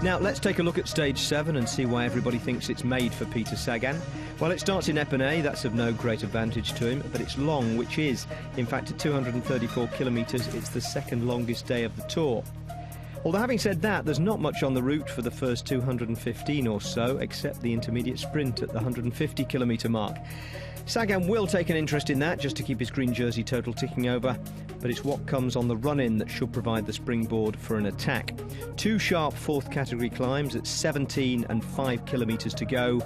Now, let's take a look at stage 7 and see why everybody thinks it's made for Peter Sagan. Well, it starts in Epernay, that's of no great advantage to him, but it's long, which is, in fact, at 234 kilometres, it's the second longest day of the Tour. Although having said that, there's not much on the route for the first 215 or so, except the intermediate sprint at the 150 kilometre mark. Sagan will take an interest in that, just to keep his green jersey total ticking over, but it's what comes on the run-in that should provide the springboard for an attack. 2 sharp fourth category climbs at 17 and 5 kilometres to go,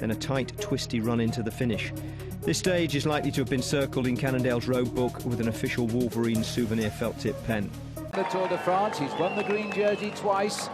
then a tight, twisty run into the finish. This stage is likely to have been circled in Cannondale's road book with an official Wolverine souvenir felt-tip pen. The Tour de France, he's won the green jersey twice.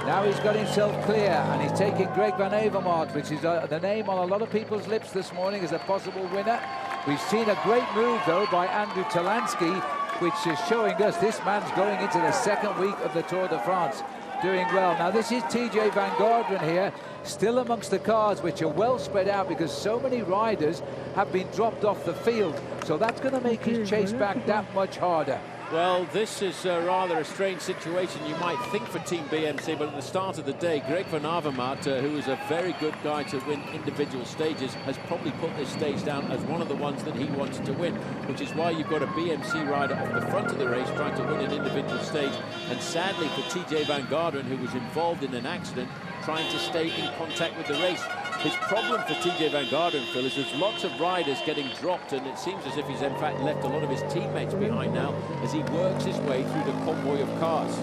Now he's got himself clear, and he's taking Greg Van Avermaet, which is the name on a lot of people's lips this morning as a possible winner. We've seen a great move, though, by Andrew Talansky, which is showing us this man's going into the second week of the Tour de France, doing well. Now, this is TJ Van Garderen here, still amongst the cars, which are well spread out because so many riders have been dropped off the field. So that's going to make his chase back that much harder. Well, this is rather a strange situation, you might think, for Team BMC, but at the start of the day, Greg Van Avermaet, who is a very good guy to win individual stages, has probably put this stage down as one of the ones that he wanted to win, which is why you've got a BMC rider off the front of the race trying to win an individual stage, and sadly for TJ Van Garderen, who was involved in an accident, trying to stay in contact with the race. His problem for TJ Van Garderen, Phil, is there's lots of riders getting dropped, and it seems as if he's in fact left a lot of his teammates behind now as he works his way through the convoy of cars.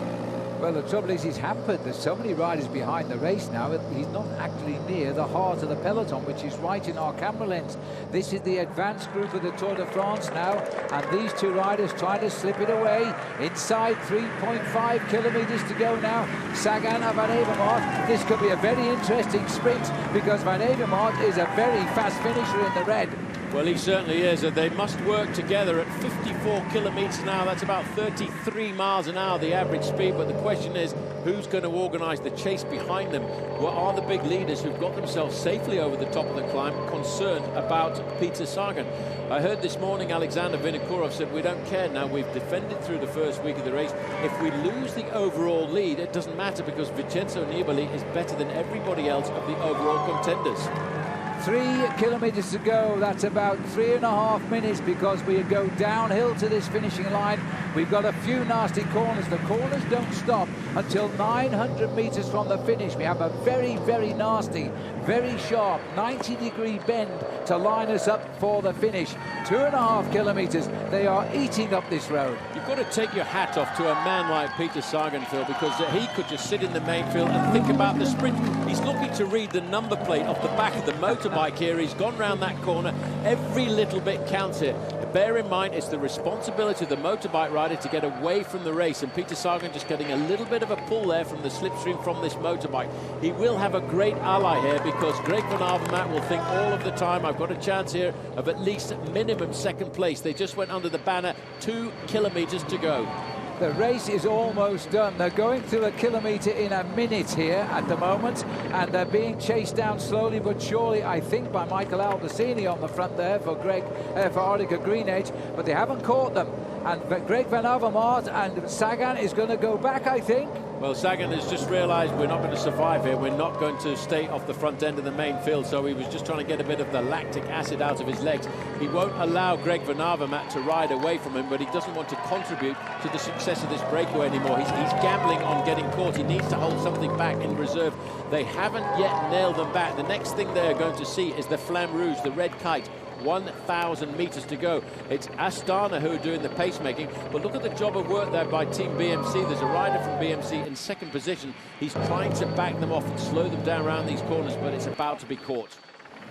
Well, the trouble is he's hampered. There's so many riders behind the race now. He's not actually near the heart of the peloton, which is right in our camera lens. This is the advanced group of the Tour de France now, and these 2 riders trying to slip it away. Inside 3.5 kilometres to go now. Sagan and Van Avermaet. This could be a very interesting sprint because Van Avermaet is a very fast finisher in the red. Well, he certainly is, and they must work together at 54 kilometres now. That's about 33 miles an hour, the average speed. But the question is, who's going to organise the chase behind them? What are the big leaders who've got themselves safely over the top of the climb concerned about Peter Sagan? I heard this morning Alexander Vinokurov said, we don't care now, we've defended through the first week of the race. If we lose the overall lead, it doesn't matter because Vincenzo Nibali is better than everybody else of the overall contenders. 3 kilometres to go. That's about 3.5 minutes because we go downhill to this finishing line. We've got a few nasty corners. The corners don't stop until 900 metres from the finish. We have a very, very nasty, very sharp 90-degree bend to line us up for the finish. 2.5 kilometres. They are eating up this road. You've got to take your hat off to a man like Peter Sagan, Phil, because he could just sit in the main field and think about the sprint. He's looking to read the number plate off the back of the motorbike here. He's gone round that corner. Every little bit counts here. Bear in mind, it's the responsibility of the motorbike rider to get away from the race, and Peter Sagan just getting a little bit of a pull there from the slipstream from this motorbike. He will have a great ally here because Greg Van Avermaet will think all of the time, I've got a chance here of at least minimum second place. They just went under the banner, 2 kilometres to go. The race is almost done. They're going through 1 kilometre in a minute here at the moment, and they're being chased down slowly but surely, I think, by Michael Albertini on the front there for Orica Greenedge, but they haven't caught them. And Greg Van Avermaet and Sagan is going to go back, I think. Well, Sagan has just realised we're not going to survive here. We're not going to stay off the front end of the main field, so he was just trying to get a bit of the lactic acid out of his legs. He won't allow Greg Van Avermaet to ride away from him, but he doesn't want to contribute to the success of this breakaway anymore. He's gambling on getting caught. He needs to hold something back in reserve. They haven't yet nailed them back. The next thing they're going to see is the Flamme Rouge, the red kite. 1,000 metres to go. It's Astana who are doing the pacemaking, but look at the job of work there by Team BMC. There's a rider from BMC in second position. He's trying to back them off and slow them down around these corners, but it's about to be caught.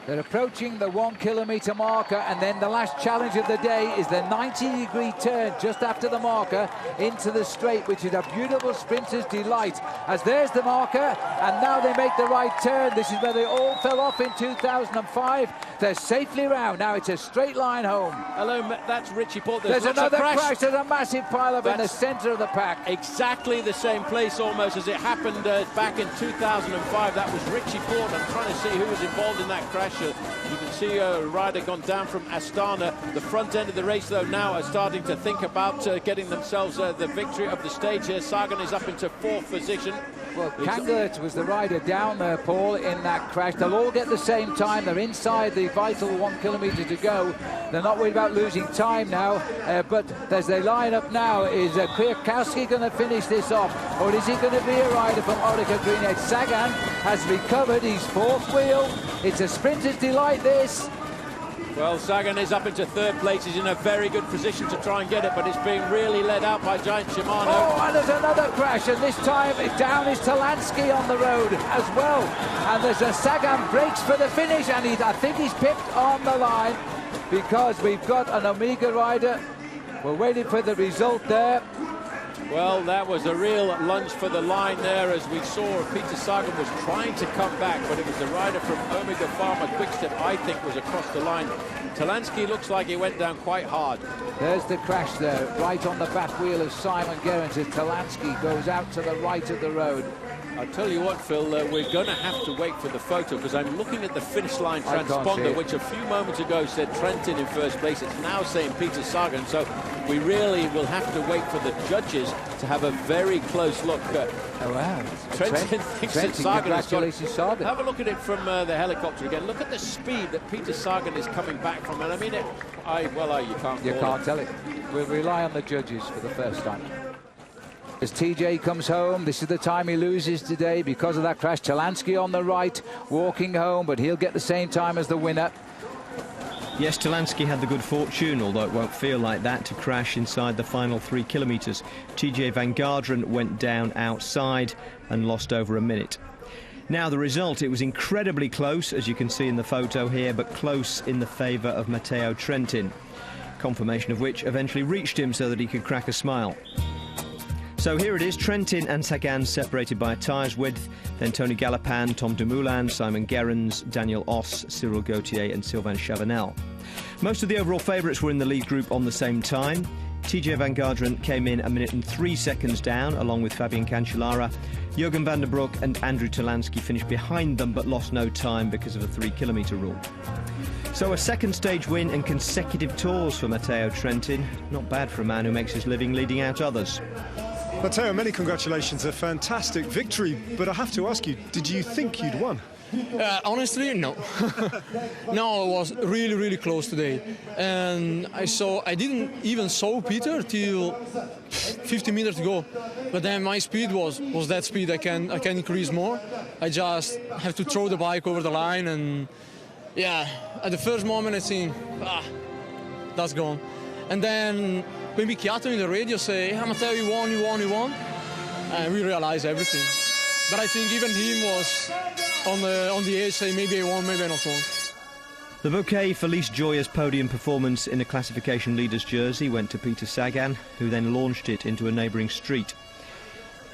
They're approaching the 1 kilometre marker, and then the last challenge of the day is the 90-degree turn just after the marker into the straight, which is a beautiful sprinter's delight. As there's the marker, and now they make the right turn. This is where they all fell off in 2005. They're safely round. Now it's a straight line home. Hello, that's Richie Porte. There's another crash. There's a massive pile-up in the centre of the pack. Exactly the same place almost as it happened back in 2005. That was Richie Porte. I'm trying to see who was involved in that crash. You can see a rider gone down from Astana. The front end of the race, though, now are starting to think about getting themselves the victory of the stage here. Sagan is up into 4th position. Well, Kangert was the rider down there, Paul, in that crash. They'll all get the same time. They're inside the vital 1 kilometre to go. They're not worried about losing time now. But as they line up now, is Kwiatkowski going to finish this off? Or is he going to be a rider from Orica Green Edge? Sagan has recovered. He's 4th wheel. It's a sprinter's delight, this. Well, Sagan is up into 3rd place. He's in a very good position to try and get it, but it's being really led out by Giant Shimano. Oh, and there's another crash, and this time down is Talansky on the road as well. And there's a Sagan breaks for the finish, and I think he's pipped on the line because we've got an Omega rider. We're waiting for the result there. Well, that was a real lunge for the line there, as we saw Peter Sagan was trying to come back, but it was the rider from Omega Pharma Quickstep, I think, was across the line. Talansky looks like he went down quite hard. There's the crash there, right on the back wheel of Simon Gerrans, as Talansky goes out to the right of the road. I'll tell you what, Phil, we're going to have to wait for the photo, because I'm looking at the finish line transponder, which a few moments ago said Trentin in 1st place. It's now saying Peter Sagan, so we really will have to wait for the judges to have a very close look. Oh, wow. Trentin thinks that Sagan has got it. Sagan. Have a look at it from the helicopter again. Look at the speed that Peter Sagan is coming back from. And I mean, you can't tell it. We'll rely on the judges for the first time. As TJ comes home, this is the time he loses today because of that crash. Talansky on the right, walking home, but he'll get the same time as the winner. Yes, Talansky had the good fortune, although it won't feel like that, to crash inside the final 3 kilometres. TJ Van Garderen went down outside and lost over a minute. Now the result, it was incredibly close, as you can see in the photo here, but close in the favour of Matteo Trentin. Confirmation of which eventually reached him so that he could crack a smile. So here it is, Trentin and Sagan separated by a tyre's width, then Tony Galopin, Tom Dumoulin, Simon Gerrans, Daniel Oss, Cyril Gauthier and Sylvain Chavanel. Most of the overall favourites were in the lead group on the same time. TJ Van Garderen came in 1 minute and 3 seconds down, along with Fabian Cancellara. Jurgen van der Broek and Andrew Talansky finished behind them, but lost no time because of the 3 kilometre rule. So a second stage win and consecutive tours for Matteo Trentin. Not bad for a man who makes his living leading out others. Matteo, many congratulations, a fantastic victory, but I have to ask you, did you think you'd won? Honestly, no. No, it was really, really close today. And I didn't even saw Peter till 50 minutes ago. But then my speed was that speed. I can increase more. I just have to throw the bike over the line, and yeah, at the first moment I think, that's gone. And then maybe Chiato in the radio say, Matteo, you won. And we realize everything. But I think even him was on the edge, say maybe I won, maybe I not won. The bouquet for least joyous podium performance in a classification leader's jersey went to Peter Sagan, who then launched it into a neighbouring street.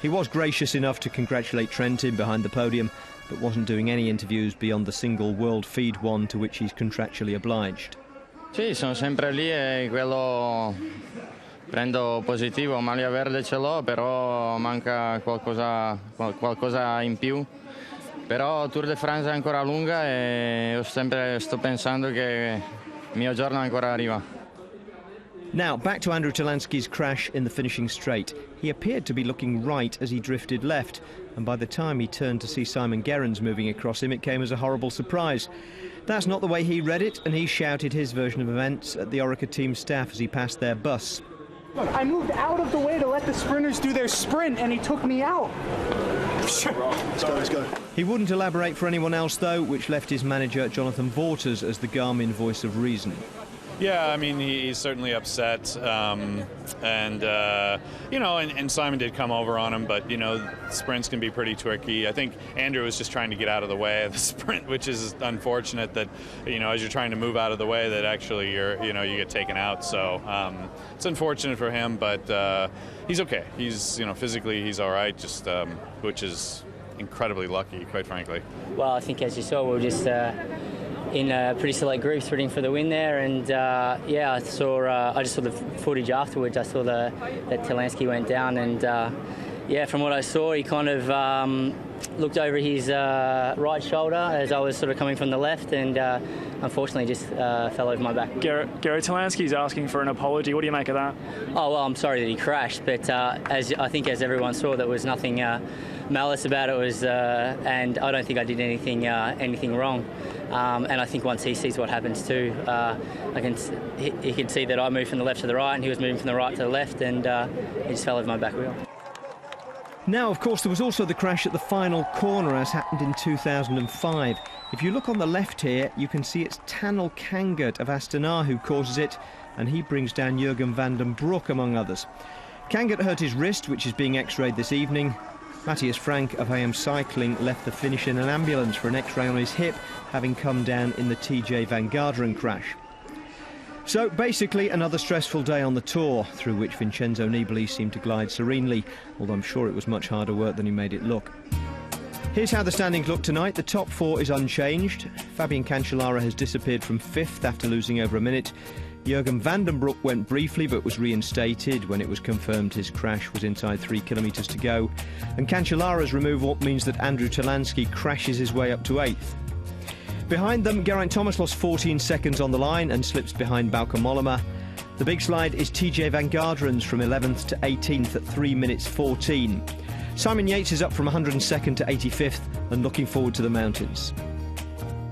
He was gracious enough to congratulate Trentin behind the podium, but wasn't doing any interviews beyond the single World Feed one to which he's contractually obliged. Sì, sono sempre lì e quello prendo positivo, maglia verde ce l'ho, però manca qualcosa in più. Però Tour de France è ancora lunga e sto pensando che il mio giorno ancora arriva. Now, back to Andrew Talansky's crash in the finishing straight. He appeared to be looking right as he drifted left, and by the time he turned to see Simon Gerrans moving across him, it came as a horrible surprise. That's not the way he read it, and he shouted his version of events at the Orica team staff as he passed their bus. I moved out of the way to let the sprinters do their sprint, and he took me out. Let's go. He wouldn't elaborate for anyone else, though, which left his manager, Jonathan Vaughters, as the Garmin voice of reason. Yeah, I mean, he's certainly upset, and Simon did come over on him, but, sprints can be pretty tricky. I think Andrew was just trying to get out of the way of the sprint, which is unfortunate that, as you're trying to move out of the way, that actually you get taken out. So it's unfortunate for him, but he's okay. He's, physically he's all right, just which is incredibly lucky, quite frankly. Well, I think as you saw, we were just in a pretty select group rooting for the win there, and I just saw the footage afterwards. I saw that Talansky went down, and Yeah, from what I saw, he kind of looked over his right shoulder as I was sort of coming from the left, and unfortunately just fell over my back. Gary Talansky's asking for an apology. What do you make of that? Oh, well, I'm sorry that he crashed, but as I think as everyone saw, there was nothing malice about it. And I don't think I did anything wrong. And I think once he sees what happens too, he can see that I moved from the left to the right, and he was moving from the right to the left, and he just fell over my back wheel. Now, of course, there was also the crash at the final corner, as happened in 2005. If you look on the left here, you can see it's Tanel Kangert of Astana who causes it, and he brings down Jurgen van den Broek, among others. Kangert hurt his wrist, which is being x-rayed this evening. Matthias Frank of AM Cycling left the finish in an ambulance for an x-ray on his hip, having come down in the TJ Van Garderen crash. So basically another stressful day on the Tour, through which Vincenzo Nibali seemed to glide serenely, although I'm sure it was much harder work than he made it look. Here's how the standings look tonight. The top four is unchanged. Fabian Cancellara has disappeared from fifth after losing over a minute. Jurgen van den Broek went briefly but was reinstated when it was confirmed his crash was inside 3 kilometres to go. And Cancellara's removal means that Andrew Talansky crashes his way up to 8th. Behind them, Geraint Thomas lost 14 seconds on the line and slips behind Bauke Mollema. The big slide is TJ Van Garderen's from 11th to 18th at 3 minutes 14. Simon Yates is up from 102nd to 85th and looking forward to the mountains.